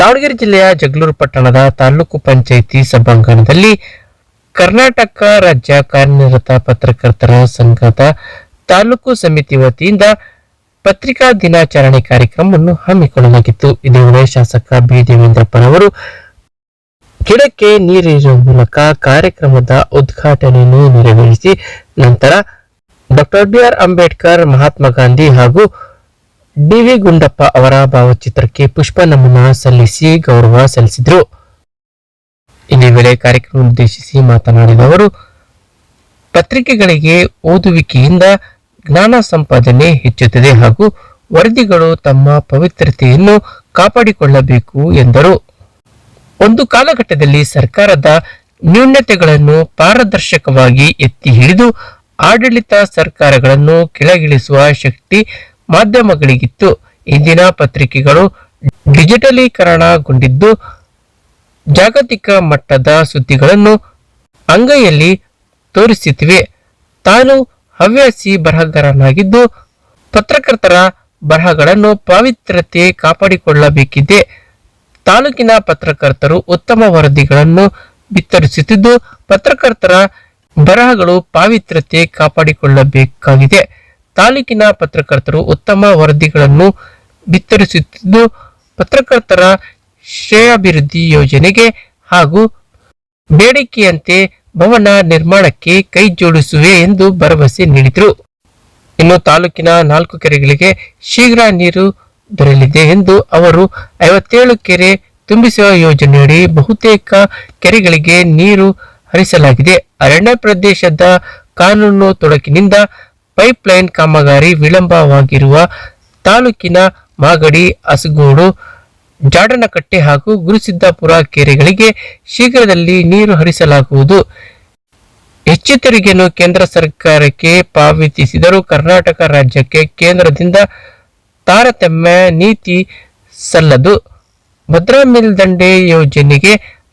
ದಾವಣಗೆರೆ ಜಿಲ್ಲೆಯ ಜಗಳೂರು ಪಟ್ಟಣದ ತಾಲೂಕು ಪಂಚಾಯಿತಿ ಸಭಾಂಗಣದಲ್ಲಿ ಕರ್ನಾಟಕ ರಾಜ್ಯ ಕಾರ್ಯನಿರತ ಪತ್ರಕರ್ತರ ಸಂಘದ ತಾಲೂಕು ಸಮಿತಿ ವತಿಯಿಂದ ಪತ್ರಿಕಾ ದಿನಾಚರಣೆ ಕಾರ್ಯಕ್ರಮವನ್ನು ಹಮ್ಮಿಕೊಳ್ಳಲಾಗಿತ್ತು. ಇದೇ ವೇಳೆ ಶಾಸಕ ಬಿ ದೇವೇಂದ್ರಪ್ಪನವರು ಗಿಡಕ್ಕೆ ನೀರಿರುವ ಮೂಲಕ ಕಾರ್ಯಕ್ರಮದ ಉದ್ಘಾಟನೆಯನ್ನು ನೆರವೇರಿಸಿ ನಂತರ ಡಾಕ್ಟರ್ ಬಿ.ಆರ್. ಅಂಬೇಡ್ಕರ್, ಮಹಾತ್ಮ ಗಾಂಧಿ ಹಾಗೂ ಡಿ.ವಿ. ಗುಂಡಪ್ಪ ಅವರ ಭಾವಚಿತ್ರಕ್ಕೆ ಪುಷ್ಪ ನಮನ ಸಲ್ಲಿಸಿ ಗೌರವ ಸಲ್ಲಿಸಿದರು. ಇದೇ ವೇಳೆ ಕಾರ್ಯಕ್ರಮ ಉದ್ದೇಶಿಸಿ ಮಾತನಾಡಿದ ಅವರು, ಪತ್ರಿಕೆಗಳಿಗೆ ಓದುವಿಕೆಯಿಂದ ಜ್ಞಾನ ಸಂಪಾದನೆ ಹೆಚ್ಚುತ್ತದೆ ಹಾಗೂ ವರದಿಗಳು ತಮ್ಮ ಪವಿತ್ರತೆಯನ್ನು ಕಾಪಾಡಿಕೊಳ್ಳಬೇಕು ಎಂದರು. ಒಂದು ಕಾಲಘಟ್ಟದಲ್ಲಿ ಸರ್ಕಾರದ ನ್ಯೂನತೆಗಳನ್ನು ಪಾರದರ್ಶಕವಾಗಿ ಎತ್ತಿ ಹಿಡಿದು ಆಡಳಿತ ಸರ್ಕಾರಗಳನ್ನು ಕೆಳಗಿಳಿಸುವ ಶಕ್ತಿ ಮಾಧ್ಯಮಗಳಿಗಿತ್ತು. ಇಂದಿನ ಪತ್ರಿಕೆಗಳು ಡಿಜಿಟಲೀಕರಣಗೊಂಡಿದ್ದು ಜಾಗತಿಕ ಮಟ್ಟದ ಸುದ್ದಿಗಳನ್ನು ಅಂಗೈಯಲ್ಲಿ ತೋರಿಸುತ್ತಿವೆ. ತಾನು ಹವ್ಯಾಸಿ ಬರಹಗಾರನಾಗಿದ್ದು ಪತ್ರಕರ್ತರ ಬರಹಗಳನ್ನು ಪವಿತ್ರತೆ ಕಾಪಾಡಿಕೊಳ್ಳಬೇಕಿದೆ. ತಾಲೂಕಿನ ಪತ್ರಕರ್ತರು ಉತ್ತಮ ವರದಿಗಳನ್ನು ಬಿತ್ತರಿಸುತ್ತಿದ್ದು ಪತ್ರಕರ್ತರ ಬರಹಗಳು ಪವಿತ್ರತೆ ಕಾಪಾಡಿಕೊಳ್ಳಬೇಕಾಗಿದೆ. ತಾಲೂಕಿನ ಪತ್ರಕರ್ತರು ಉತ್ತಮ ವರದಿಗಳನ್ನು ಬಿತ್ತರಿಸುತ್ತಿದ್ದು ಪತ್ರಕರ್ತರ ಶ್ರೇಯಾಭಿವೃದ್ಧಿ ಯೋಜನೆಗೆ ಹಾಗೂ ಬೇಡಿಕೆಯಂತೆ ಭವನ ನಿರ್ಮಾಣಕ್ಕೆ ಕೈ ಜೋಡಿಸುವೆ ಎಂದು ಭರವಸೆ ನೀಡಿದರು. ಇನ್ನು ತಾಲೂಕಿನ 4 ಕೆರೆಗಳಿಗೆ ಶೀಘ್ರ ನೀರು ದೊರೆಯಲಿದೆ ಎಂದು ಅವರು 57 ಕೆರೆ ತುಂಬಿಸುವ ಯೋಜನೆಯಡಿ ಬಹುತೇಕ ಕೆರೆಗಳಿಗೆ ನೀರು ಹರಿಸಲಾಗಿದೆ. ಅರಣ್ಯ ಪ್ರದೇಶದ ಕಾನೂನು ತೊಡಕಿನಿಂದ ಪೈಪ್ಲೈನ್ ಕಾಮಗಾರಿ ವಿಳಂಬವಾಗಿರುವ ತಾಲೂಕಿನ ಮಾಗಡಿ, ಅಸಗೋಡು, ಜಾಡನಕಟ್ಟೆ ಹಾಗೂ ಗುರುಸಿದ್ದಾಪುರ ಕೆರೆಗಳಿಗೆ ಶೀಘ್ರದಲ್ಲಿ ನೀರು ಹರಿಸಲಾಗುವುದು. ಹೆಚ್ಚು ತೆರಿಗೆಯನ್ನು ಕೇಂದ್ರ ಸರ್ಕಾರಕ್ಕೆ ಪಾವತಿಸಿದರೂ ಕರ್ನಾಟಕ ರಾಜ್ಯಕ್ಕೆ ಕೇಂದ್ರದಿಂದ ತಾರತಮ್ಯ ನೀತಿ ಸಲ್ಲದು. ಭದ್ರಾ ಮೇಲ್ದಂಡೆ ಯೋಜನೆಗೆ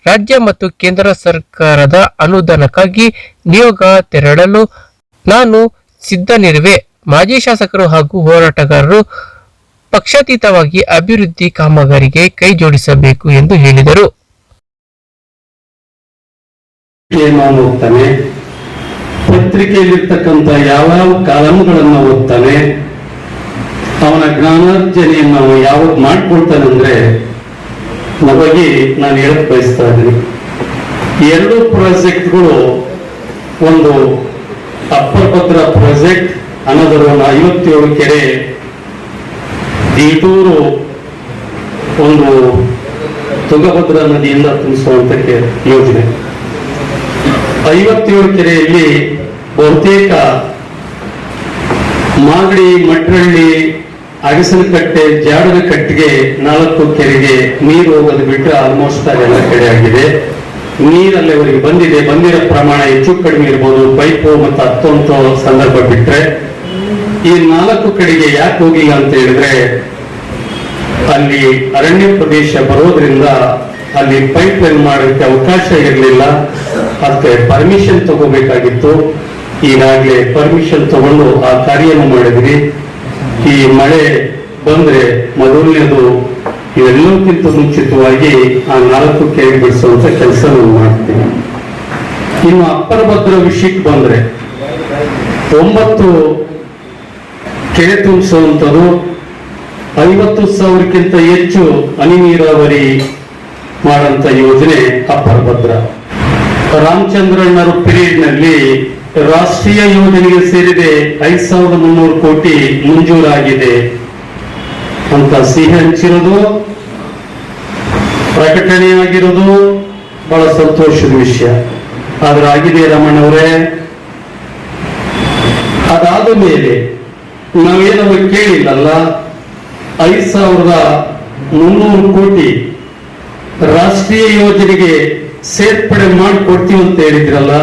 ರಾಜ್ಯ ಮತ್ತು ಕೇಂದ್ರ ಸರ್ಕಾರದ ಅನುದಾನಕ್ಕಾಗಿ ನಿಯೋಗ ತೆರಳಲು ನಾನು ಸಿದ್ಧನಿರುವೆ. ಮಾಜಿ ಶಾಸಕರು ಹಾಗೂ ಹೋರಾಟಗಾರರು ಪಕ್ಷಾತೀತವಾಗಿ ಅಭಿವೃದ್ಧಿ ಕಾಮಗಾರಿಗೆ ಕೈ ಜೋಡಿಸಬೇಕು ಎಂದು ಹೇಳಿದರು. ಪತ್ರಿಕೆಯಲ್ಲಿರ್ತಕ್ಕಂಥ ಯಾವ ಕಾಲಂಗಳನ್ನು ಓದ್ತಾನೆ, ಅವನ ಜ್ಞಾನಾರ್ಜನೆಯನ್ನು ಅವನು ಯಾವಾಗ ಮಾಡ್ಕೊಳ್ತಾನೆ ಅಂದ್ರೆ ನಮಗೆ ನಾನು ಹೇಳಕ್ ಬಯಸ್ತಾ ಇದ್ದೀನಿ. 2 ಪ್ರಾಜೆಕ್ಟ್ಗಳು, ಒಂದು ಅಪ್ಪರ್ ಭದ್ರಾ ಪ್ರಾಜೆಕ್ಟ್, ಅನದರ್ 57 ಕೆರೆ, ದೀಟೂರು ಒಂದು ತುಂಗಭದ್ರಾ ನದಿಯಿಂದ ತುಂಬಿಸುವಂತ ಯೋಜನೆ. 57 ಕೆರೆಯಲ್ಲಿ ಬಹುತೇಕ ಮಾಗಡಿ, ಮಟ್ರಳ್ಳಿ, ಅಗಸನಕಟ್ಟೆ, ಜಾಡನಕಟ್ಟೆಗೆ 4 ಕೆರೆಗೆ ನೀರು ಹೋಗೋದು ಬಿಟ್ಟರೆ ಆಲ್ಮೋಸ್ಟ್ ಅದೆಲ್ಲ ಕಡೆ ಆಗಿದೆ. ನೀರಲ್ಲಿವರೆಗೆ ಬಂದಿರೋ ಪ್ರಮಾಣ ಹೆಚ್ಚು ಕಡಿಮೆ ಇರ್ಬೋದು, ಪೈಪು ಮತ್ತು ಹತ್ತುವಂತ ಸಂದರ್ಭ ಬಿಟ್ರೆ. ಈ 4 ಕಡೆಗೆ ಯಾಕೆ ಹೋಗಿಲ್ಲ ಅಂತ ಹೇಳಿದ್ರೆ ಅಲ್ಲಿ ಅರಣ್ಯ ಪ್ರದೇಶ ಬರೋದ್ರಿಂದ ಅಲ್ಲಿ ಪೈಪ್ ಲೈನ್ ಮಾಡೋಕ್ಕೆ ಅವಕಾಶ ಇರಲಿಲ್ಲ. ಅದಕ್ಕೆ ಪರ್ಮಿಷನ್ ತಗೋಬೇಕಾಗಿತ್ತು. ಈಗಾಗಲೇ ಪರ್ಮಿಷನ್ ತಗೊಂಡು ಆ ಕಾರ್ಯವನ್ನು ಮಾಡಿದ್ರಿ. ಈ ಮಳೆ ಬಂದ್ರೆ ಮೊದಲನೇದು ಇವೆಲ್ಲಕ್ಕಿಂತ ಮುಂಚಿತವಾಗಿ ಆ 4 ಕೆರೆ ಬಿಡಿಸುವಂತ ಕೆಲಸ ನಾವು ಮಾಡ್ತೀವಿ. ಇನ್ನು ಅಪ್ಪರ್ ಭದ್ರಾ ವಿಷಯಕ್ಕೆ ಬಂದ್ರೆ 9 ಕೆರೆ ತುಂಬಿಸುವಂಥದ್ದು, 50,000ಕ್ಕಿಂತ ಹೆಚ್ಚು ಹನಿ ನೀರಾವರಿ ಮಾಡಂತ ಯೋಜನೆ ಅಪ್ಪರ್ ಭದ್ರಾ. ರಾಮಚಂದ್ರಣ್ಣರ ಪೀರಿಯಡ್ ನಲ್ಲಿ ರಾಷ್ಟ್ರೀಯ ಯೋಜನೆಗೆ ಸೇರಿದೆ 5,300 ಕೋಟಿ ಮಂಜೂರಾಗಿದೆ ಅಂತ ಸಿಹಿ ಹಂಚಿರೋದು, ಪ್ರಕಟಣೆಯಾಗಿರೋದು ಬಹಳ ಸಂತೋಷದ ವಿಷಯ. ಆದ್ರೆ ಆಗಿದೆ ರಮಣ್ಣವರೇ. ಅದಾದ ಮೇಲೆ ನಾವೇನವ ಕೇಳಿಲ್ಲಲ್ಲ, 5,300 ಕೋಟಿ ರಾಷ್ಟ್ರೀಯ ಯೋಜನೆಗೆ ಸೇರ್ಪಡೆ ಮಾಡಿಕೊಡ್ತೀವಿ ಅಂತ ಹೇಳಿದ್ರಲ್ಲ,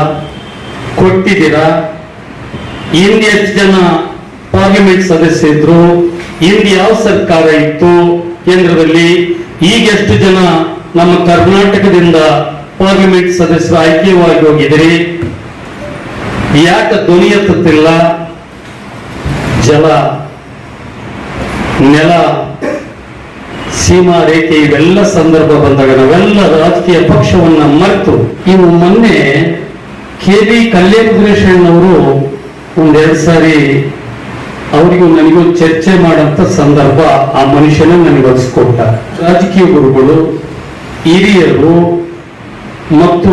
ಕೊಟ್ಟಿದ್ದೀರಾ? ಹಿಂದೆ ಎಷ್ಟು ಜನ ಪಾರ್ಲಿಮೆಂಟ್ ಸದಸ್ಯರಿದ್ರು? ಹಿಂದೆ ಯಾವ ಸರ್ಕಾರ ಇತ್ತು ಕೇಂದ್ರದಲ್ಲಿ? ಈಗ ಎಷ್ಟು ಜನ ನಮ್ಮ ಕರ್ನಾಟಕದಿಂದ ಪಾರ್ಲಿಮೆಂಟ್ ಸದಸ್ಯರು ಆಯ್ಕೆಯಾಗಿ ಹೋಗಿದ್ರಿ? ಯಾಕೆ ಧ್ವನಿ ಎತ್ತುತ್ತಿಲ್ಲ? ಜಲ, ನೆಲ, ಸೀಮಾ ರೇಖೆ ಇವೆಲ್ಲ ಸಂದರ್ಭ ಬಂದಾಗ ನಾವೆಲ್ಲ ರಾಜಕೀಯ ಪಕ್ಷವನ್ನ ಮರೆತು ಇನ್ನು ಮೊನ್ನೆ ಕೆ.ಬಿ. ಕಲ್ಲೇರುದ್ರೇಶಣ್ಣವರು ಒಂದೆರಡು ಸಾರಿ ಅವರಿಗೂ ನನಗೂ ಚರ್ಚೆ ಮಾಡಂತ ಸಂದರ್ಭ ಆ ಮನುಷ್ಯನ ನನಗೆ ಒಲಿಸ್ಕೊಟ್ಟ. ರಾಜಕೀಯ ಗುರುಗಳು, ಹಿರಿಯರು ಮತ್ತು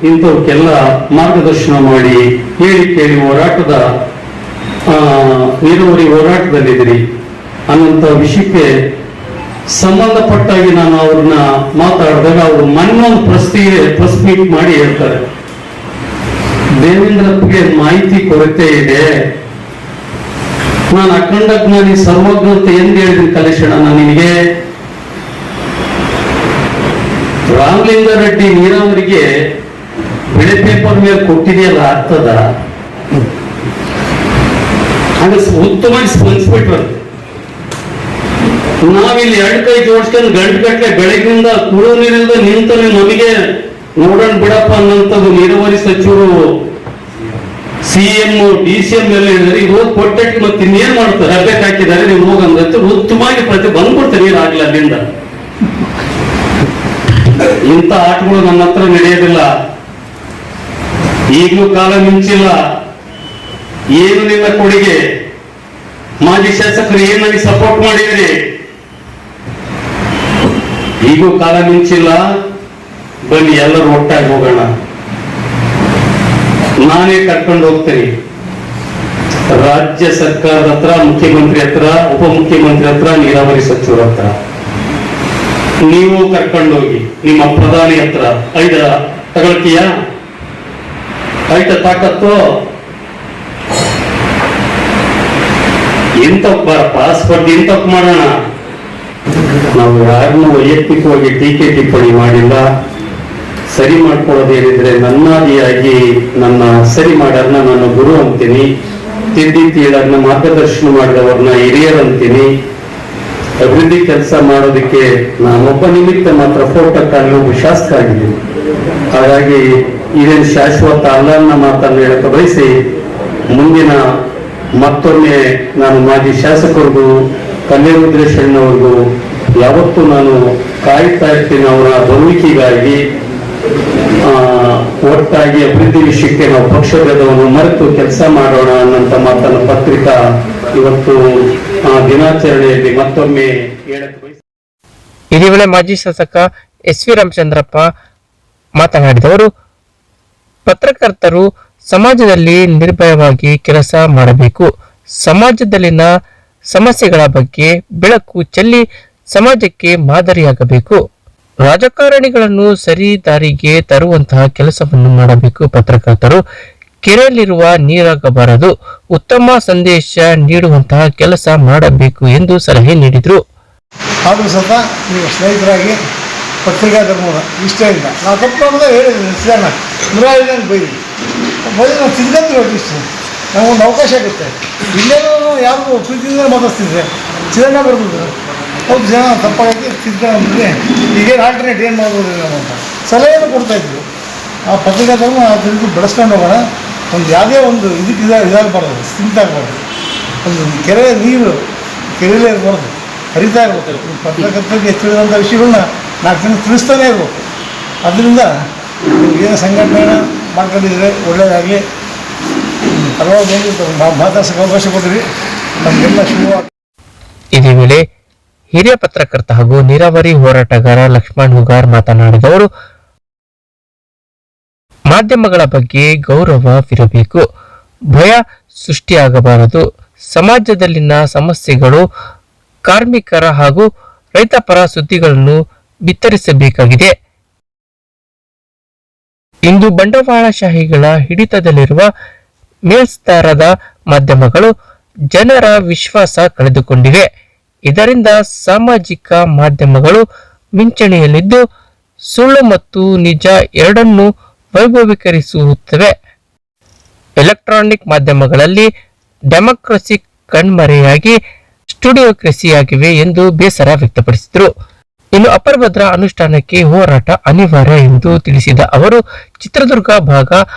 ಇಂಥವಕ್ಕೆಲ್ಲ ಮಾರ್ಗದರ್ಶನ ಮಾಡಿ ಹೇಳಿ ಕೇಳಿ ಹೋರಾಟದ ನೀರಾವರಿ ಹೋರಾಟದಲ್ಲಿದ್ದೀರಿ ಅನ್ನೋಂಥ ವಿಷಯಕ್ಕೆ ಸಂಬಂಧಪಟ್ಟಾಗಿ ನಾನು ಅವ್ರನ್ನ ಮಾತಾಡಿದಾಗ ಅವರು ಮೊನ್ನೊಂದು ಪ್ರೆಸ್ ಮೀಟ್ ಮಾಡಿ ಹೇಳ್ತಾರೆ, ದೇವೇಂದ್ರಪ್ಪಗೆ ಮಾಹಿತಿ ಕೊರತೆ ಇದೆ. ನಾನು ಅಖಂಡಜ್ಞಾನಿ ಸರ್ವಜ್ಞ ಅಂತ ಎಂದು ಹೇಳಿದ್ದೀನಿ ಕಲೇಶಣ್ಣ, ನಾನು ನಿನಗೆ ರಾಮಲಿಂಗ ರೆಡ್ಡಿ ನೀರಾವರಿಗೆ ಬೆಳೆ ಪೇಪರ್ ಮೇಲೆ ಕೊಟ್ಟಿದೆಯಲ್ಲ ಆಗ್ತದ? ಹಾಗೆ ಉತ್ತಮವಾಗಿ ಸ್ಪಂದಿಸ್ಬಿಟ್ರು. ನಾವಿಲ್ಲಿ ಎರಡು ಕೈ ಜೋಡಿಸ್ಕೊಂಡು ಗಂಟೆ ಬೆಳಗಿನಿಂದ ಕುಡಿಯೋ ನೀರಿಂದ ನಿಂತಲ್ಲಿ ನಮಗೆ ನೋಡೋಣ ಬಿಡಪ್ಪ ಅನ್ನಂಥದ್ದು ನೀರಾವರಿ ಸಚಿವರು CM DCM ಎಲ್ಲ ಹೇಳಿದ್ರೆ ಈಗ ಹೋಗಿ ಕೊಟ್ಟಕ್ಕೆ ಮತ್ತೆ ಇನ್ನೇನ್ ಮಾಡ್ತಾರೆ, ಅಭ್ಯಕ್ ಹಾಕಿದ್ದಾರೆ ನೀವು ಹೋಗಂದಂತೆ ಉತ್ತಮವಾಗಿ ಬಂದ್ಬಿಡ್ತಾರೆ ನೀರು ಆಗ್ಲಿ ಅಲ್ಲಿಂದ. ಇಂಥ ಆಟಗಳು ನಮ್ಮ ಹತ್ರ ನಡೆಯೋದಿಲ್ಲ. ಈಗಲೂ ಕಾಲ ಮಿಂಚಿಲ್ಲ. ಏನು ನಿನ್ನ ಕೊಡುಗೆ? ಮಾಜಿ ಶಾಸಕರು ಏನು ನನಗೆ ಸಪೋರ್ಟ್ ಮಾಡಿದ್ರಿ? ಈಗೂ ಕಾಲ ಮಿಂಚಿಲ್ಲ. ಬನ್ನಿ ಎಲ್ಲರೂ ಒಟ್ಟಾಗಿ ಹೋಗೋಣ. ನಾನೇ ಕರ್ಕೊಂಡು ಹೋಗ್ತೀನಿ ರಾಜ್ಯ ಸರ್ಕಾರದ ಹತ್ರ, ಮುಖ್ಯಮಂತ್ರಿ ಹತ್ರ, ಉಪಮುಖ್ಯಮಂತ್ರಿ ಹತ್ರ, ನೀರಾವರಿ ಸಚಿವರ ಹತ್ರ. ನೀವು ಕರ್ಕೊಂಡೋಗಿ ನಿಮ್ಮ ಪ್ರಧಾನಿ ಹತ್ರ ಐದ ತಗೊಳ್ತೀಯ? ಐತ ತಾಕತ್ತು ಇಂತಕ್ ಬಾರಪ್ಪ, ಸ್ಪರ್ಧೆ ಇಂತಕ್ ಮಾಡೋಣ. ನಾವು ಯಾರನ್ನೂ ವೈಯಕ್ತಿಕವಾಗಿ ಟೀಕೆ ಟಿಪ್ಪಣಿ ಮಾಡಿಲ್ಲ. ಸರಿ ಮಾಡ್ಕೊಳ್ಳೋದೇನಿದ್ರೆ ನನ್ನಾದಿಯಾಗಿ ನನ್ನ ಸರಿ ಮಾಡೋರ್ನ ನಾನು ಗುರು ಅಂತೀನಿ, ತಿದ್ದಿ ತೀಳರ್ನ ಮಾರ್ಗದರ್ಶನ ಮಾಡಿದವ್ರನ್ನ ಹಿರಿಯರಂತೀನಿ. ಅಭಿವೃದ್ಧಿ ಕೆಲಸ ಮಾಡೋದಕ್ಕೆ ನಾನೊಬ್ಬ ನಿಮಿತ್ತ ಮಾತ್ರ ಫೋಟೋ ಕಾಣಲು ಶಾಸಕ ಆಗಿದ್ದೀನಿ. ಹಾಗಾಗಿ ಇದೇನು ಶಾಶ್ವತ ಅಲ್ಲ ಅನ್ನೋ ಮಾತನ್ನು ಹೇಳಕ್ಕೆ ಬಯಸಿ, ಮುಂದಿನ ಮತ್ತೊಮ್ಮೆ ನಾನು ಮಾಜಿ ಶಾಸಕರಿಗೂ ಕಲ್ಲೇರುದ್ರೇಶಣ್ಣವ್ರಿಗೂ ಯಾವತ್ತೂ ನಾನು ಕಾಯ್ತಾ ಇರ್ತೀನಿ ಅವರ ಬರುವಿಕೆಗಾಗಿ. ಒಟ್ಟಾಗಿ ಅಭಿವೃದ್ಧಿ ವಿಷಯಕ್ಕೆ ನಾವು ಪಕ್ಷಭೇದವನ್ನು ಮರೆತು ಕೆಲಸ ಮಾಡೋಣ ಅನ್ನಂತ ಮಾತನ್ನು ಪತ್ರಿಕಾ ಇವತ್ತು ದಿನಾಚರಣೆಯಲ್ಲಿ ಮತ್ತೊಮ್ಮೆ ಹೇಳಕ್ಕೆ ಬಯಸಿ. ಇದೇ ವೇಳೆ ಮಾಜಿ ಶಾಸಕ SV ರಾಮಚಂದ್ರಪ್ಪ ಮಾತನಾಡಿದವರು, ಪತ್ರಕರ್ತರು ಸಮಾಜದಲ್ಲಿ ನಿರ್ಭಯವಾಗಿ ಕೆಲಸ ಮಾಡಬೇಕು. ಸಮಾಜದಲ್ಲಿನ ಸಮಸ್ಯೆಗಳ ಬಗ್ಗೆ ಬೆಳಕು ಚೆಲ್ಲಿ ಸಮಾಜಕ್ಕೆ ಮಾದರಿಯಾಗಬೇಕು. ರಾಜಕಾರಣಿಗಳನ್ನು ಸರಿ ದಾರಿಗೆ ತರುವಂತಹ ಕೆಲಸವನ್ನು ಮಾಡಬೇಕು. ಪತ್ರಕರ್ತರು ಕೆರೆಯಲ್ಲಿರುವ ನೀರಾಗಬಾರದು, ಉತ್ತಮ ಸಂದೇಶ ನೀಡುವಂತಹ ಕೆಲಸ ಮಾಡಬೇಕು ಎಂದು ಸಲಹೆ ನೀಡಿದರು. ಆದರೂ ಸಹ ನೀವು ಸ್ನೇಹಿತರಾಗಿ ಪತ್ರಿಕಾ ಧರ್ಮದ ಇಷ್ಟದಿಂದ ನಾವು ತಪ್ಪು ಅನ್ನೋದೇ ಹೇಳಿದ್ದೀನಿ. ಸಿದ್ದಣ್ಣ ಮುರಾರಿದಂಗೆ ಬೈದು ನಾವು ತಿದ್ದಂತ ಇಷ್ಟು ನಮಗೊಂದು ಅವಕಾಶ ಆಗುತ್ತೆ. ಇಲ್ಲೇನೋ ಯಾರಿಗೂ ಪ್ರೀತಿಯಿಂದ ಮಾತಾಡ್ತಿದ್ರೆ ಸಿದ್ದಣ್ಣ ಬರ್ಬೋದು, ಹೌದು ಜನ ತಪ್ಪಾಗಿ ತಿದ್ಕೊಂಡ್ರೆ ಈಗೇನು ಆಲ್ಟರ್ನೇಟ್ ಏನು ಮಾಡ್ಬೋದು ಅಂತ ಸಲಹೆಯನ್ನು ಕೊಡ್ತಾಯಿದ್ರು. ಆ ಪತ್ರಿಕಾ ಧರ್ಮ ಅದರಿಂದ ಬೆಳೆಸ್ಕೊಂಡು ಹೋಗೋಣ. ಒಂದು ಯಾವುದೇ ಒಂದು ಇದಕ್ಕೆ ಇದಾಗಬಾರ್ದು, ಸ್ಥಿಮಿತಾಗಬಾರ್ದು. ಒಂದು ಕೆರೆ ನೀರು ಕೆರೆಯಲ್ಲೇ ಇರಬಾರ್ದು, ಹರಿತಾ ಇರ್ಬೇಕು. ಪತ್ರಕರ್ತರಿಗೆ ತಿಳಿದಂಥ ವಿಷಯಗಳನ್ನ 4 ಜನ ತಿಳಿಸ್ತಾನೆ ಇರ್ಬೇಕು. ಅದರಿಂದ ಏನು ಸಂಘಟನೆ ಮಾಡ್ಕೊಂಡಿದ್ರೆ ಒಳ್ಳೆಯದಾಗಲಿ. ಹಲವಾರು ಮಾತಾಡ್ಸೋಕ್ಕೆ ಅವಕಾಶ ಕೊಟ್ಟಿರಿ, ನಮಗೆಲ್ಲ ಶುಭ. ಇದೇ ವೇಳೆ ಹಿರಿಯ ಪತ್ರಕರ್ತ ಹಾಗೂ ನೀರಾವರಿ ಹೋರಾಟಗಾರ ಲಕ್ಷ್ಮಣ್ ಹುಗಾರ್ ಮಾತನಾಡಿದವರು, ಮಾಧ್ಯಮಗಳ ಬಗ್ಗೆ ಗೌರವವಿರಬೇಕು, ಭಯ ಸೃಷ್ಟಿಯಾಗಬಾರದು. ಸಮಾಜದಲ್ಲಿನ ಸಮಸ್ಯೆಗಳು, ಕಾರ್ಮಿಕರ ಹಾಗೂ ರೈತಪರ ಸುದ್ದಿಗಳನ್ನು ಬಿತ್ತರಿಸಬೇಕಾಗಿದೆ. ಇಂದು ಬಂಡವಾಳಶಾಹಿಗಳ ಹಿಡಿತದಲ್ಲಿರುವ ಮೇಲ್ಸ್ತರದ ಮಾಧ್ಯಮಗಳು ಜನರ ವಿಶ್ವಾಸ ಕಳೆದುಕೊಂಡಿವೆ. ಇದರಿಂದ ಸಾಮಾಜಿಕ ಮಾಧ್ಯಮಗಳು ಮಿಂಚಣಿಯಲ್ಲಿದ್ದು ಸುಳ್ಳು ಮತ್ತು ನಿಜ ಎರಡನ್ನೂ ವೈಭವೀಕರಿಸುತ್ತವೆ. ಎಲೆಕ್ಟ್ರಾನಿಕ್ ಮಾಧ್ಯಮಗಳಲ್ಲಿ ಡೆಮೋಕ್ರಸಿ ಕಣ್ಮರೆಯಾಗಿ ಸ್ಟುಡಿಯೋಕ್ರಸಿಯಾಗಿವೆ ಎಂದು ಬೇಸರ ವ್ಯಕ್ತಪಡಿಸಿದರು. ಇನ್ನು ಅಪರಭದ್ರ ಅನುಷ್ಠಾನಕ್ಕೆ ಹೋರಾಟ ಅನಿವಾರ್ಯ ಎಂದು ತಿಳಿಸಿದ ಅವರು, ಚಿತ್ರದುರ್ಗ ಭಾಗ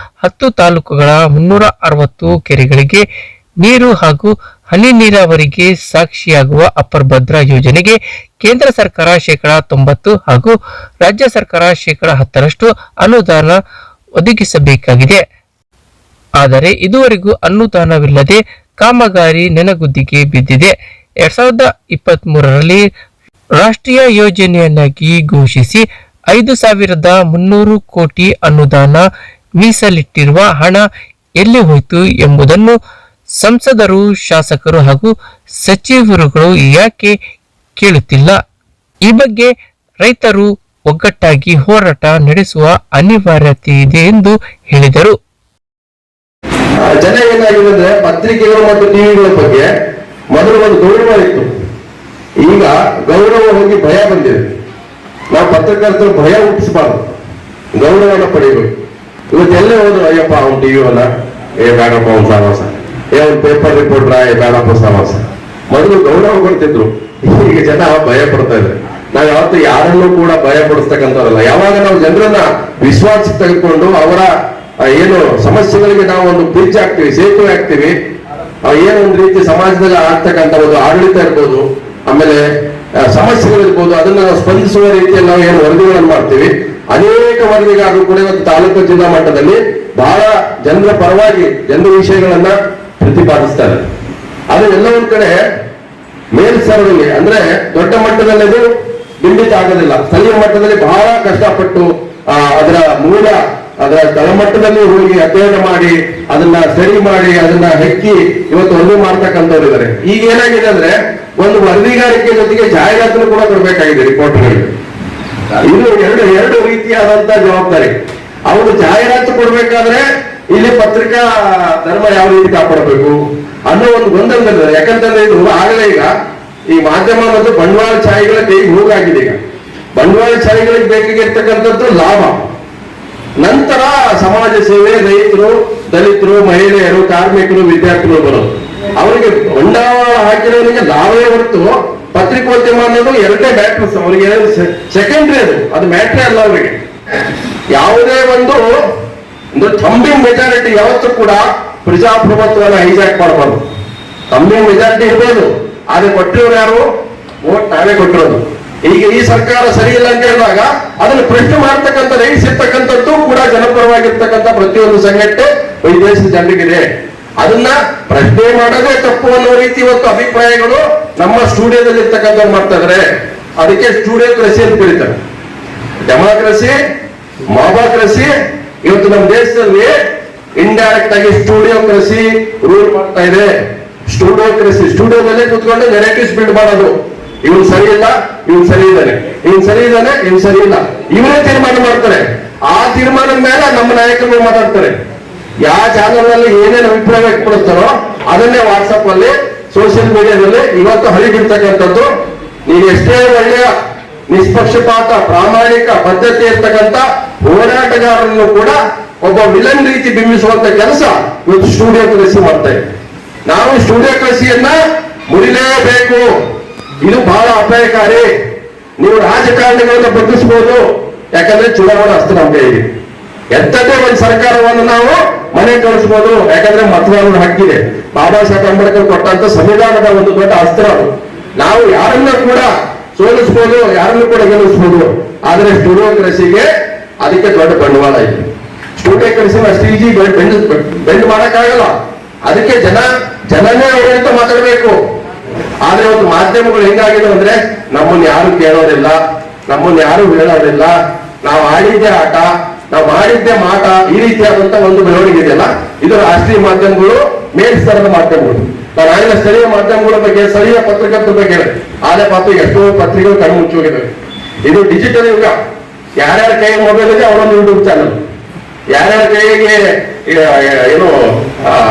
10 ತಾಲೂಕುಗಳ 360 ಕೆರೆಗಳಿಗೆ ನೀರು ಹಾಗೂ ಹನಿ ನೀರಾವರಿಗೆ ಸಾಕ್ಷಿಯಾಗುವ ಅಪ್ಪರ್ ಭದ್ರಾ ಯೋಜನೆಗೆ ಕೇಂದ್ರ ಸರ್ಕಾರ ಶೇಕಡಾ 90 ಹಾಗೂ ರಾಜ್ಯ ಸರ್ಕಾರ ಶೇಕಡಾ 10 ಅನುದಾನ ಒದಗಿಸಬೇಕಾಗಿದೆ. ಆದರೆ ಇದುವರೆಗೂ ಅನುದಾನವಿಲ್ಲದೆ ಕಾಮಗಾರಿ ನೆನಗುದ್ದಿಗೆ ಬಿದ್ದಿದೆ. 2023ರಲ್ಲಿ ರಾಷ್ಟ್ರೀಯ ಯೋಜನೆಯನ್ನಾಗಿ ಘೋಷಿಸಿ 5,300 ಕೋಟಿ ಅನುದಾನ ಮೀಸಲಿಟ್ಟಿರುವ ಹಣ ಎಲ್ಲಿ ಹೋಯಿತು ಎಂಬುದನ್ನು ಸಂಸದರು, ಶಾಸಕರು ಹಾಗೂ ಸಚಿವರುಗಳು ಯಾಕೆ ಕೇಳುತ್ತಿಲ್ಲ? ಈ ಬಗ್ಗೆ ರೈತರು ಒಗ್ಗಟ್ಟಾಗಿ ಹೋರಾಟ ನಡೆಸುವ ಅನಿವಾರ್ಯತೆ ಇದೆ ಎಂದು ಹೇಳಿದರು. ಜನ ಏನಾಗಿದೆ ಅಂದ್ರೆ ಪತ್ರಿಕೆಗಳು ಮತ್ತು ಟಿವಿಗಳ ಬಗ್ಗೆ ಮೊದಲು ಒಂದು ಗೌರವ ಇತ್ತು, ಈಗ ಗೌರವ ಹೋಗಿ ಭಯ ಬಂದಿದೆ. ನಾವು ಪತ್ರಕರ್ತರು ಭಯ ಹುಟ್ಟಿಸಬಾರ್ದು, ಗೌರವನ ಪಡೆಯಬೇಕು. ಇವತ್ತೆಲ್ಲೇ ಹೋದ್ರು ಅಯ್ಯಪ್ಪ ಅವ್ನು ಟಿವಿ ಅಲ್ಲ, ಬೇಡಪ್ಪ ಅವ್ನು ಸಹವಾಸ, ಅವ್ನು ಪೇಪರ್ ರಿಪೋರ್ಟ್ರ, ಬೇಡಪ್ಪ ಸಹವಾಸ. ಮೊದಲು ಗೌರವ ಕೊಡ್ತಿದ್ರು, ಈಗ ಜನ ಭಯ ಪಡ್ತಾ ಇದ್ದಾರೆ. ನಾವು ಯಾವತ್ತು ಯಾರನ್ನೂ ಕೂಡ ಭಯ ಪಡಿಸ್ತಕ್ಕಂಥವ್ರಲ್ಲ. ಯಾವಾಗ ನಾವು ಜನರನ್ನ ವಿಶ್ವಾಸಕ್ಕೆ ತೆಗೆದುಕೊಂಡು ಅವರ ಏನು ಸಮಸ್ಯೆಗಳಿಗೆ ನಾವು ಒಂದು ಬ್ರಿಡ್ಜ್ ಆಗ್ತೀವಿ, ಸೇತುವೆ ಆಗ್ತೀವಿ, ಏನೋ ಒಂದು ರೀತಿ ಸಮಾಜದಲ್ಲಿ ಆಗ್ತಕ್ಕಂಥ ಒಂದು ಆಡಳಿತ ಇರ್ಬೋದು, ಆಮೇಲೆ ಸಮಸ್ಯೆಗಳಿರ್ಬೋದು, ಅದನ್ನ ನಾವು ಸ್ಪಂದಿಸುವ ರೀತಿಯಲ್ಲಿ ನಾವು ಏನು ವರದಿಗಳನ್ನು ಮಾಡ್ತೀವಿ. ಅನೇಕ ವರದಿಗಾರರು ಕೂಡ ಇವತ್ತು ತಾಲೂಕು ಜಿಲ್ಲಾ ಮಟ್ಟದಲ್ಲಿ ಬಹಳ ಜನರ ಪರವಾಗಿ ಜನರ ವಿಷಯಗಳನ್ನ ಪ್ರತಿಪಾದಿಸ್ತಾರೆ. ಅದು ಎಲ್ಲ ಒಂದ್ ಕಡೆ ಮೇಲ್ಸ್ತರದಲ್ಲಿ ಅಂದ್ರೆ ದೊಡ್ಡ ಮಟ್ಟದಲ್ಲಿ ಅದು ಬಿಂಬಿತ ಆಗೋದಿಲ್ಲ. ಸ್ಥಳೀಯ ಮಟ್ಟದಲ್ಲಿ ಬಹಳ ಕಷ್ಟಪಟ್ಟು ಅದರ ಮೂಲ ಅದರ ತಳಮಟ್ಟದಲ್ಲಿ ಹೋಗಿ ಅಧ್ಯಯನ ಮಾಡಿ ಅದನ್ನ ಸ್ಟಡಿ ಮಾಡಿ ಅದನ್ನ ಹೆಕ್ಕಿ ಇವತ್ತು ವರದಿ ಮಾಡ್ತಕ್ಕಂಥವ್ರು ಇದ್ದಾರೆ. ಈಗ ಏನಾಗಿದೆ ಅಂದ್ರೆ ಒಂದು ವರದಿಗಾರಿಕೆ ಜೊತೆಗೆ ಜಾಹೀರಾತನ್ನು ಕೂಡ ಕೊಡಬೇಕಾಗಿದೆ ರಿಪೋರ್ಟರ್ಗಳಿಗೆ. ಇದು ಎರಡು ರೀತಿಯಾದಂತ ಜವಾಬ್ದಾರಿ. ಅವರು ಜಾಹೀರಾತು ಕೊಡ್ಬೇಕಾದ್ರೆ ಇಲ್ಲಿ ಪತ್ರಿಕಾ ಧರ್ಮ ಯಾವ ರೀತಿ ಕಾಪಾಡಬೇಕು ಅನ್ನೋ ಒಂದು ಗೊಂದಲದಲ್ಲಿದ್ದಾರೆ. ಯಾಕಂತಂದ್ರೆ ಇದು ಆಗಲೇ ಈಗ ಈ ಮಾಧ್ಯಮ ಮತ್ತು ಬಂಡವಾಳಶಾಹಿಗಳ ಕೈಗೆ ಹೋಗಾಗಿದೆ. ಈಗ ಬಂಡವಾಳಶಾಹಿಗಳಿಗೆ ಬೇಕಾಗಿರ್ತಕ್ಕಂಥದ್ದು ಲಾಭ, ನಂತರ ಸಮಾಜ ಸೇವೆ, ರೈತರು, ದಲಿತರು, ಮಹಿಳೆಯರು, ಕಾರ್ಮಿಕರು, ವಿದ್ಯಾರ್ಥಿಗಳು ಬರೋದು. ಅವರಿಗೆ ಬಂಡವಾಳ ಹಾಕಿರೋರಿಗೆ ಲಾಭವೇ ಹೊರತು ಪತ್ರಿಕೋದ್ಯಮ ಅನ್ನೋದು ಎರಡನೇ ಮ್ಯಾಟ್ರಸ್. ಅವರಿಗೆ ಸೆಕೆಂಡ್ರಿ, ಅದು ಮ್ಯಾಟ್ರೇ ಅಲ್ಲ. ಅವರಿಗೆ ಯಾವುದೇ ಒಂದು ಥಂಬಿಂಗ್ ಮೆಜಾರಿಟಿ ಯಾವತ್ತೂ ಕೂಡ ಪ್ರಜಾಪ್ರಭುತ್ವವನ್ನು ಹೈಜಾಕ್ ಮಾಡಬಾರ್ದು. ಥಂಬಿಂಗ್ ಮೆಜಾರಿಟಿ ಇರ್ಬೋದು, ಆದ್ರೆ ಕೊಟ್ಟಿರೋರು ಯಾರು? ವೋಟ್ ನಾವೇ ಕೊಟ್ಟಿರೋದು. ಈಗ ಈ ಸರ್ಕಾರ ಸರಿ ಇಲ್ಲ ಅಂತ ಹೇಳಿದಾಗ ಅದನ್ನು ಪ್ರಶ್ನೆ ಮಾಡ್ತಕ್ಕಂಥ ರೈಟ್ಸ್ ಇರ್ತಕ್ಕಂಥದ್ದು ಕೂಡ ಜನಪರವಾಗಿರ್ತಕ್ಕಂಥ ಪ್ರತಿಯೊಂದು ಸಂಘಟನೆ ಈ ದೇಶದ ಜನರಿಗಿದೆ. ಅದನ್ನ ಪ್ರಶ್ನೆ ಮಾಡೋದೇ ತಪ್ಪು ಅನ್ನೋ ರೀತಿ ಇವತ್ತು ಅಭಿಪ್ರಾಯಗಳು ನಮ್ಮ ಸ್ಟುಡಿಯೋದಲ್ಲಿ ಇರ್ತಕ್ಕಂಥವ್ರು ಮಾಡ್ತಾ ಇದಾರೆ. ಅದಕ್ಕೆ ಸ್ಟುಡಿಯೋಕ್ರಸಿ ಅಂತ ಕರೀತಾರೆ. ಡೆಮಾಕ್ರಸಿ, ಮಾಬಾಕ್ರಸಿ ಇವತ್ತು ನಮ್ಮ ದೇಶದಲ್ಲಿ ಇಂಡೈರೆಕ್ಟ್ ಆಗಿ ಸ್ಟುಡಿಯೋಕ್ರಸಿ ರೂಲ್ ಮಾಡ್ತಾ ಇದೆ. ಸ್ಟುಡಿಯೋದಲ್ಲೇ ಕೂತ್ಕೊಂಡು ನೆರೇಟಿವ್ಸ್ ಬಿಲ್ಡ್ ಮಾಡೋದು. ಇವನು ಸರಿ ಇಲ್ಲ, ಇವನು ಸರಿ ಇದ್ದಾನೆ, ಇವನು ಸರಿ ಇದ್ದಾನೆ, ಇವನು ಸರಿ ಇಲ್ಲ, ಇವರೇ ತೀರ್ಮಾನ ಮಾಡ್ತಾರೆ. ಆ ತೀರ್ಮಾನದ ಮೇಲೆ ನಮ್ಮ ನಾಯಕರು ಮಾತಾಡ್ತಾರೆ. ಯಾವ ಚಾನಲ್ ನಲ್ಲಿ ಏನೇನು ಅಭಿಪ್ರಾಯ ವ್ಯಕ್ತಪಡಿಸ್ತಾರೋ ಅದನ್ನೇ ವಾಟ್ಸಪ್ ಅಲ್ಲಿ, ಸೋಷಿಯಲ್ ಮೀಡಿಯಾದಲ್ಲಿ ಇವತ್ತು ಹರಿಬಿಡ್ತಕ್ಕಂಥದ್ದು. ನೀವು ಎಷ್ಟೇ ಒಳ್ಳೆಯ ನಿಷ್ಪಕ್ಷಪಾತ, ಪ್ರಾಮಾಣಿಕ ಪದ್ಧತಿ ಇರ್ತಕ್ಕಂಥ ಹೋರಾಟಗಾರರನ್ನು ಕೂಡ ಒಬ್ಬ ವಿಲನ್ ರೀತಿ ಬಿಂಬಿಸುವಂತ ಕೆಲಸ ಇವತ್ತು ಸ್ಟುಡಿಯೋಕ್ರಸಿ ಮಾಡ್ತಾ ಇದೆ. ನಾವು ಸ್ಟುಡಿಯೋಕ್ರಸಿಯನ್ನ ಮುರಿಲೇಬೇಕು. ಇದು ಬಹಳ ಅಪಾಯಕಾರಿ. ನೀವು ರಾಜಕಾರಣಿಗಳನ್ನ ಬದಲಿಸಬಹುದು, ಯಾಕಂದ್ರೆ ಚುನಾವಣಾ ಅಸ್ತ್ರ ನಮ್ಮ ಕೈಗೆ. ಎಂತದೇ ಒಂದು ಸರ್ಕಾರವನ್ನು ನಾವು ಮನೆ ಕಳಿಸಬಹುದು, ಯಾಕಂದ್ರೆ ಮತದಾರರ ಹಕ್ಕಿದೆ. ಬಾಬಾ ಸಾಹೇಬ್ ಅಂಬೇಡ್ಕರ್ ಕೊಟ್ಟಂತ ಸಂವಿಧಾನದ ಒಂದು ದೊಡ್ಡ ಅಸ್ತ್ರ ಅದು. ನಾವು ಯಾರನ್ನ ಕೂಡ ಸೋಲಿಸಬಹುದು, ಯಾರನ್ನು ಕೂಡ ಗೆಲ್ಲಿಸಬಹುದು. ಆದ್ರೆ ಸ್ಟುಡಿಯೋಕ್ರಸಿಗೆ ಅದಕ್ಕೆ ದೊಡ್ಡ ಬಂಡವಾಳ ಇದೆ. ಸ್ಟುಡಿಯೋಕ್ರಸಿನ ಸ್ಟೀಜಿ ಬೆಂಡ್ ಮಾಡಕ್ಕಾಗಲ್ಲ. ಅದಕ್ಕೆ ಜನನೇ ಅವರಿಂದ ಮಾತಾಡಬೇಕು. ಆದ್ರೆ ಇವತ್ತು ಮಾಧ್ಯಮಗಳು ಹೆಂಗಾಗಿದೆ ಅಂದ್ರೆ ನಮ್ಮನ್ನು ಯಾರು ಕೇಳೋದಿಲ್ಲ, ನಮ್ಮನ್ನು ಯಾರು ಹೇಳೋದಿಲ್ಲ, ನಾವು ಆಡಿದ್ದೇ ಆಟ, ನಾವು ಮಾಡಿದ್ದೇ ಮಾಟ, ಈ ರೀತಿಯಾದಂತ ಒಂದು ಬೆಳವಣಿಗೆ ಇದೆಯಲ್ಲ, ಇದು ರಾಷ್ಟ್ರೀಯ ಮಾಧ್ಯಮಗಳು, ಮೇಲ್ಸ್ತರದ ಮಾಧ್ಯಮಗಳು. ನಾನು ಆಗಿನ ಸ್ಥಳೀಯ ಮಾಧ್ಯಮಗಳ ಬಗ್ಗೆ, ಸ್ಥಳೀಯ ಪತ್ರಕರ್ತರ ಬಗ್ಗೆ ಆದ್ರೆ ಪಾಪ ಎಷ್ಟೋ ಪತ್ರಿಕೆಗಳು ಕಣ್ಣು ಮುಚ್ಚಿ ಹೋಗಿದ್ದಾವೆ. ಇದು ಡಿಜಿಟಲ್ ಯುಗ. ಯಾರ್ಯಾರ ಕೈಗೆ ಮೊಬೈಲ್ ಇದೆ ಅವರೊಂದು ಯೂಟ್ಯೂಬ್ ಚಾನಲ್, ಯಾರ್ಯಾರ ಕೈಗೆ ಏನು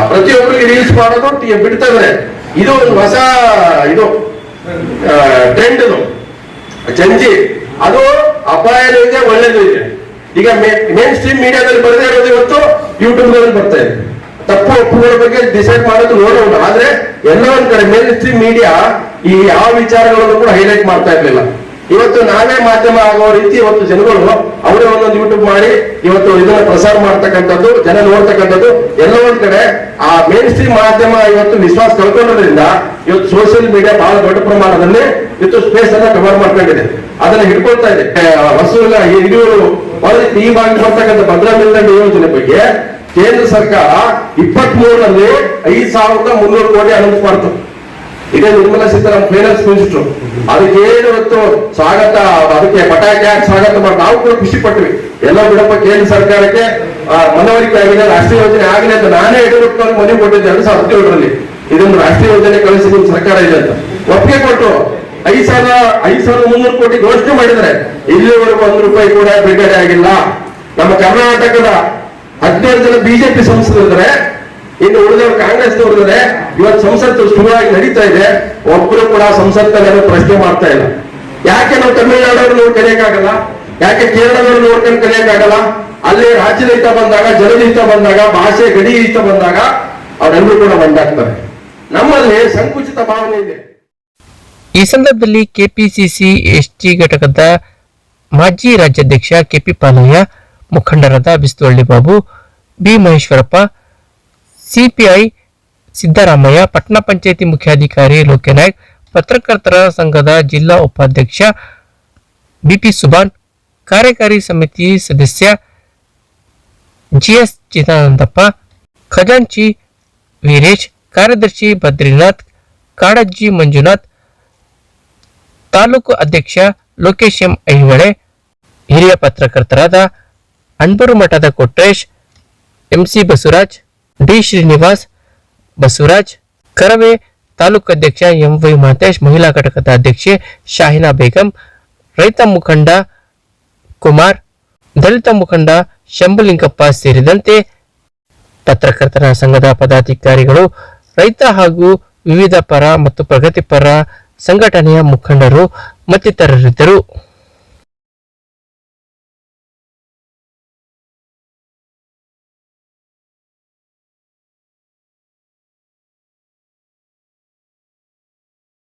ಪ್ರತಿಯೊಬ್ಬರಿಗೆ ರೀಲ್ಸ್ ಮಾಡೋದು ಬಿಡ್ತಾ ಇದ್ದಾರೆ. ಇದು ಒಂದು ಹೊಸ ಟ್ರೆಂಡ್, ಇದು ಚಂಜಿ. ಅದು ಅಪಾಯನೂ ಇದೆ, ಒಳ್ಳೇದು ಇದೆ. ಈಗ ಮೇನ್ ಸ್ಟ್ರೀಮ್ ಮೀಡಿಯಾದಲ್ಲಿ ಬರದೇ ಇರೋದು ಇವತ್ತು ಯೂಟ್ಯೂಬ್ ನಲ್ಲಿ ಬರ್ತಾ ಇದೆ. ತಪ್ಪು ಒಪ್ಪುಗಳ ಬಗ್ಗೆ ಡಿಸೈಡ್ ಮಾಡೋದು ನೋಡೋಣ. ಆದ್ರೆ ಎಲ್ಲ ಒಂದ್ ಕಡೆ ಮೇನ್ ಸ್ಟ್ರೀಮ್ ಮೀಡಿಯಾ ಈ ಯಾವ ವಿಚಾರಗಳನ್ನು ಕೂಡ ಹೈಲೈಟ್ ಮಾಡ್ತಾ ಇರ್ಲಿಲ್ಲ. ಇವತ್ತು ನಾವೇ ಮಾಧ್ಯಮ ಆಗೋ ರೀತಿ ಇವತ್ತು ಜನಗಳು ಅವರೇ ಒಂದೊಂದು ಯೂಟ್ಯೂಬ್ ಮಾಡಿ ಇವತ್ತು ಇದನ್ನ ಪ್ರಸಾರ ಮಾಡ್ತಕ್ಕಂಥದ್ದು, ಜನ ನೋಡ್ತಕ್ಕಂಥದ್ದು ಎಲ್ಲ ಒಂದ್ ಕಡೆ ಆ ಮೇನ್ ಸ್ಟ್ರೀಮ್ ಮಾಧ್ಯಮ ಇವತ್ತು ವಿಶ್ವಾಸ ಕಳ್ಕೊಳ್ಳೋದ್ರಿಂದ ಇವತ್ತು ಸೋಷಿಯಲ್ ಮೀಡಿಯಾ ಬಹಳ ದೊಡ್ಡ ಪ್ರಮಾಣದಲ್ಲಿ ಇವತ್ತು ಸ್ಪೇಸ್ ಅನ್ನ ಕವರ್ ಮಾಡ್ಕೊಂಡಿದೆ, ಅದನ್ನ ಹಿಡ್ಕೊಳ್ತಾ ಇದೆ. ಹೊಸೂರಿನ ಹಿರಿಯೂರು ಈ ಭಾಗಕ್ಕೆ ಬರ್ತಕ್ಕಂಥ ಭದ್ರಾ ಮೇಲ್ದಂಡೆ ಯೋಜನೆ ಬಗ್ಗೆ ಕೇಂದ್ರ ಸರ್ಕಾರ 23ರಲ್ಲಿ 5,300 ಕೋಟಿ ಅನೌನ್ಸ್ ಮಾಡ್ತು. ಇದೇ ನಿರ್ಮಲಾ ಸೀತಾರಾಮನ್ ಫೈನಾನ್ಸ್ ಮಿನಿಸ್ಟರ್. ಅದಕ್ಕೆ ಇವತ್ತು ಸ್ವಾಗತ, ಅದಕ್ಕೆ ಪಟಾಕಿ ಹಾಕಿ ಸ್ವಾಗತ ಮಾಡಿ ನಾವು ಕೂಡ ಖುಷಿ ಪಟ್ವಿ. ಎಲ್ಲ ಬಿಡಪ್ಪ, ಕೇಂದ್ರ ಸರ್ಕಾರಕ್ಕೆ ಮನವರಿಕೆ ಆಗಿದೆ, ರಾಷ್ಟ್ರೀಯ ಯೋಜನೆ ಆಗಲಿ ಅಂತ ನಾನೇ ಯಡಿಯೂರಪ್ಪನವ್ರಿಗೆ ಮನವಿ ಕೊಟ್ಟಿದ್ದೆ 2017ರಲ್ಲಿ. ಇದೊಂದು ರಾಷ್ಟ್ರೀಯ ಯೋಜನೆ ಕಳಿಸಿ ನಿಮ್ ಸರ್ಕಾರ ಇದೆ ಅಂತ ಒಪ್ಪಿಗೆ ಕೊಟ್ಟು 5,300 ಕೋಟಿ ಘೋಷಣೆ ಮಾಡಿದ್ದಾರೆ. ಇಲ್ಲಿವರೆಗೂ 1 ರೂಪಾಯಿ ಕೂಡ ಬಿಡುಗಡೆ ಆಗಿಲ್ಲ. ನಮ್ಮ ಕರ್ನಾಟಕದ 17 ಜನ ಬಿಜೆಪಿ ಸಂಸದರಿದ್ದಾರೆ, ಇನ್ನು ಉಳಿದವರು ಕಾಂಗ್ರೆಸ್ನವರಿದ್ದಾರೆ. ಇವತ್ತು ಸಂಸತ್ತು ಶುರುವಾಗಿ ನಡೀತಾ ಇದೆ, ಒಬ್ಬರು ಕೂಡ ಸಂಸತ್ತನ್ನು ಪ್ರಶ್ನೆ ಮಾಡ್ತಾ ಇಲ್ಲ. ಯಾಕೆ ನಾವು ತಮಿಳುನಾಡವ್ರು ನೋಡಿ ಕಲಿಯಕ್ಕಾಗಲ್ಲ? ಯಾಕೆ ಕೇರಳದವ್ರು ನೋಡ್ಕೊಂಡು ಕಲಿಯಕ್ಕಾಗಲ್ಲ? ಅಲ್ಲಿ ರಾಜ್ಯದ ಹಿತ ಬಂದಾಗ, ಜನದ ಹಿತ ಬಂದಾಗ, ಭಾಷೆ ಗಡಿ ಹಿತ ಬಂದಾಗ ಅವರೆಲ್ಲರೂ ಕೂಡ ಒಂದಾಗ್ತಾರೆ. ನಮ್ಮಲ್ಲಿ ಸಂಕುಚಿತ ಭಾವನೆ ಇದೆ. ಈ ಸಂದರ್ಭದಲ್ಲಿ ಕೆಪಿಸಿಸಿ ಎಸ್ಟಿ ಘಟಕದ ಮಾಜಿ ರಾಜ್ಯಾಧ್ಯಕ್ಷ ಕೆಪಿ ಪಾಲಯ್ಯ, ಮುಖಂಡರಾದ ಬಿಸ್ತುವಳ್ಳಿ ಬಾಬು, ಬಿ ಮಹೇಶ್ವರಪ್ಪ, ಸಿಪಿಐ ಸಿದ್ದರಾಮಯ್ಯ, ಪಟ್ಟಣ ಪಂಚಾಯಿತಿ ಮುಖ್ಯಾಧಿಕಾರಿ ಲೋಕನಾಯಕ್, ಪತ್ರಕರ್ತರ ಸಂಘದ ಜಿಲ್ಲಾ ಉಪಾಧ್ಯಕ್ಷ ಬಿಪಿ ಸುಬಾನ್, ಕಾರ್ಯಕಾರಿ ಸಮಿತಿ ಸದಸ್ಯ ಜಿಎಸ್ ಚಿದಾನಂದಪ್ಪ, ಖಜಾಂಚಿ ವೀರೇಶ್, ಕಾರ್ಯದರ್ಶಿ ಬದ್ರಿನಾಥ್, ಕಾಡಜ್ಜಿ ಮಂಜುನಾಥ್, ತಾಲೂಕು ಅಧ್ಯಕ್ಷ ಲೋಕೇಶ್ ಎಂ ಐಹೊಳೆ, ಹಿರಿಯ ಪತ್ರಕರ್ತರಾದ ಅಣ್ಬರು ಮಠದ ಕೊಟ್ರೇಶ್, ಎಂಸಿ ಬಸವರಾಜ್, ಡಿ ಶ್ರೀನಿವಾಸ್, ಬಸವರಾಜ್, ಕರವೇ ತಾಲೂಕು ಅಧ್ಯಕ್ಷ ಎಂವೈ ಮಹೇಶ್, ಮಹಿಳಾ ಘಟಕದ ಅಧ್ಯಕ್ಷೆ ಶಾಹಿನಾ ಬೇಗಂ, ರೈತ ಮುಖಂಡ ಕುಮಾರ್, ದಲಿತ ಮುಖಂಡ ಶಂಭುಲಿಂಗಪ್ಪ ಸೇರಿದಂತೆ ಪತ್ರಕರ್ತರ ಸಂಘದ ಪದಾಧಿಕಾರಿಗಳು, ರೈತ ಹಾಗೂ ವಿವಿಧ ಪರ ಮತ್ತು ಪ್ರಗತಿಪರ ಸಂಘಟನೆಯ ಮುಖಂಡರು ಮತ್ತಿತರರಿದ್ದರು.